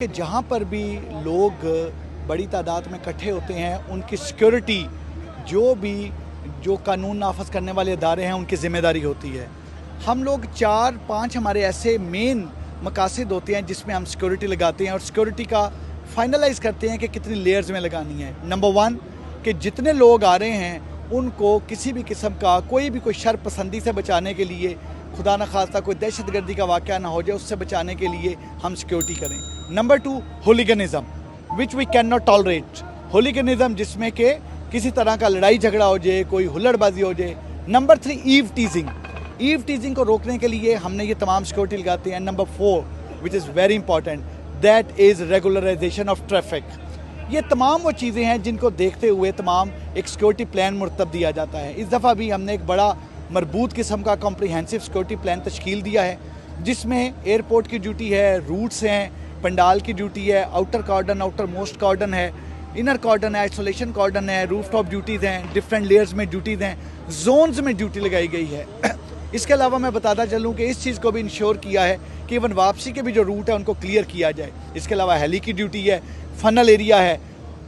कि जहाँ पर भी लोग बड़ी तादाद में इकट्ठे होते हैं उनकी सिक्योरिटी जो कानून नाफज करने वाले इदारे हैं उनकी ज़िम्मेदारी होती है। हम लोग 4-5 हमारे ऐसे मेन मकासद होते हैं जिसमें हम सिक्योरिटी लगाते हैं और सिक्योरिटी का फाइनलाइज करते हैं कि कितनी लेयर्स में लगानी है। नंबर 1 कि जितने लोग आ रहे हैं उनको किसी भी किस्म का कोई शर पसंदी से बचाने के लिए, खुदा न खास्ता कोई दहशतगर्दी का वाक़या ना हो जाए, उससे बचाने के लिए हम सिक्योरिटी करें। Number 2 hooliganism which we can not tolerate. Hooliganism जिसमें कि किसी तरह का लड़ाई झगड़ा हो जाए, कोई हुल्लड़बाजी हो जाए। नंबर 3 ईव टीजिंग को रोकने के लिए हमने ये तमाम सिक्योरिटी लगाते हैं। Number 4 which is very important, that is regularisation of traffic. ये तमाम वो चीज़ें हैं जिनको देखते हुए तमाम एक सिक्योरिटी प्लान मुरतब दिया जाता है। इस दफ़ा भी हमने एक बड़ा मरबूत किस्म का कॉम्प्रिहेंसिव सिक्योरिटी प्लान तश्कील दिया है जिसमें एयरपोर्ट की ड्यूटी है, रूट्स हैं, पंडाल की ड्यूटी है, आउटर कॉर्डन, आउटर मोस्ट कॉर्डन है, इनर कॉर्डन है, आइसोलेशन कॉर्डन है, रूफ टॉप ड्यूटीज़ हैं, डिफरेंट लेयर्स में ड्यूटीज़ हैं, जोन्स में ड्यूटी लगाई गई है। इसके अलावा मैं बताता चलूँ कि इस चीज़ को भी इंश्योर किया है कि इवन वापसी के भी जो रूट है उनको क्लियर किया जाए। इसके अलावा हेली की ड्यूटी है, फनल एरिया है।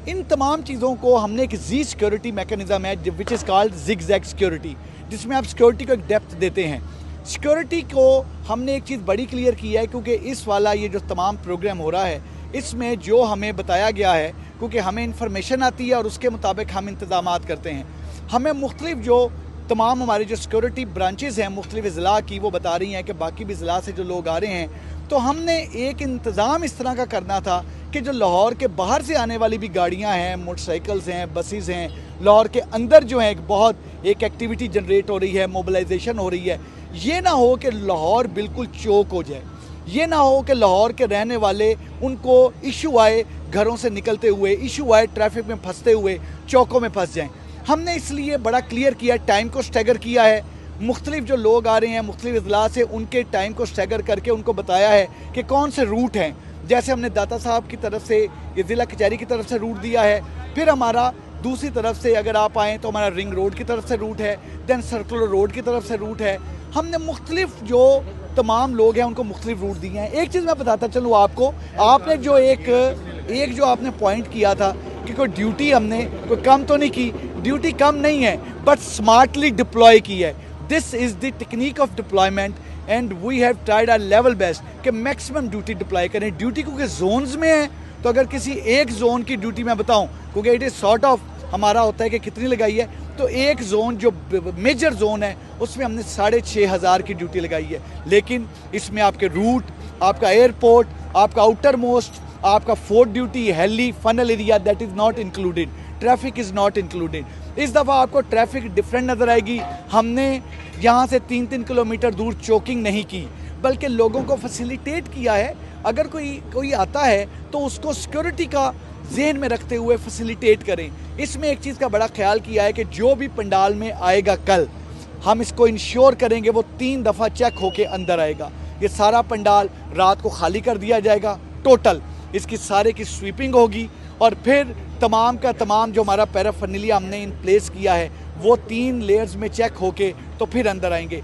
इन तमाम चीज़ों को हमने एक जी सिक्योरिटी मैकेनिज़्म है which is called zigzag security, जिसमें आप सिक्योरिटी को एक डेप्थ देते हैं। सिक्योरिटी को हमने एक चीज़ बड़ी क्लियर की है क्योंकि इस वाला ये जो तमाम प्रोग्राम हो रहा है इसमें जो हमें बताया गया है, क्योंकि हमें इंफॉर्मेशन आती है और उसके मुताबिक हम इंतज़ामात करते हैं। हमें मुख्तलिफ जो तमाम हमारी जो सिक्योरिटी ब्रांचेस हैं मुख्तलिफ ज़िला की, वो बता रही हैं कि बाकी भी ज़िला से जो लोग आ रहे हैं, तो हमने एक इंतज़ाम इस तरह का करना था कि जो लाहौर के बाहर से आने वाली भी गाड़ियां हैं, मोटरसाइकिल्स हैं, बसेस हैं, लाहौर के अंदर जो है एक एक्टिविटी जनरेट हो रही है, मोबिलाइजेशन हो रही है। ये ना हो कि लाहौर बिल्कुल चौक हो जाए, ये ना हो कि लाहौर के रहने वाले उनको इशू आए घरों से निकलते हुए, इशू आए ट्रैफिक में फंसते हुए चौकों में फंस जाएँ। हमने इसलिए बड़ा क्लियर किया, टाइम को स्टैगर किया है। मुख्तलिफ जो लोग आ रहे हैं मुख्तलिफ अजला से, उनके टाइम को स्टैगर करके उनको बताया है कि कौन से रूट हैं। जैसे हमने दाता साहब की तरफ से, ये ज़िला कचहरी की तरफ से रूट दिया है। फिर हमारा दूसरी तरफ से अगर आप आएँ तो हमारा रिंग रोड की तरफ से रूट है, दैन सर्कुलर रोड की तरफ से रूट है। हमने मुख्तलिफ जो तमाम लोग हैं उनको मुख्तलिफ रूट दिए हैं। एक चीज़ मैं बताता चलूँ आपको, आपने जो एक जो आपने पॉइंट किया था कि कोई ड्यूटी हमने कोई कम तो नहीं की, ड्यूटी कम नहीं है बट स्मार्टली डिप्लॉय की है। This is the technique of deployment and we have tried our level best कि मैक्सिमम ड्यूटी डिप्लॉय करें। ड्यूटी क्योंकि जोन्स में है, तो अगर किसी एक जोन की ड्यूटी मैं बताऊं, क्योंकि इट इज़ सॉर्ट ऑफ हमारा होता है कि कितनी लगाई है, तो एक जोन जो मेजर जोन है उसमें हमने 6500 की ड्यूटी लगाई है। लेकिन इसमें आपके रूट, आपका एयरपोर्ट, आपका आउटर मोस्ट, आपका fort duty, heli, funnel area, that is not included, traffic is not included. इस दफ़ा आपको ट्रैफिक डिफरेंट नज़र आएगी। हमने यहाँ से 3-3 किलोमीटर दूर चोकिंग नहीं की, बल्कि लोगों को फैसिलिटेट किया है। अगर कोई आता है तो उसको सिक्योरिटी का जहन में रखते हुए फैसिलिटेट करें। इसमें एक चीज़ का बड़ा ख्याल किया है कि जो भी पंडाल में आएगा कल, हम इसको इंश्योर करेंगे वो 3 दफ़ा चेक होके अंदर आएगा। ये सारा पंडाल रात को खाली कर दिया जाएगा, टोटल इसकी सारे की स्वीपिंग होगी और फिर तमाम का तमाम जो हमारा पैराफर्नेलिया हमने इन प्लेस किया है वो 3 लेयर्स में चेक होके तो फिर अंदर आएंगे।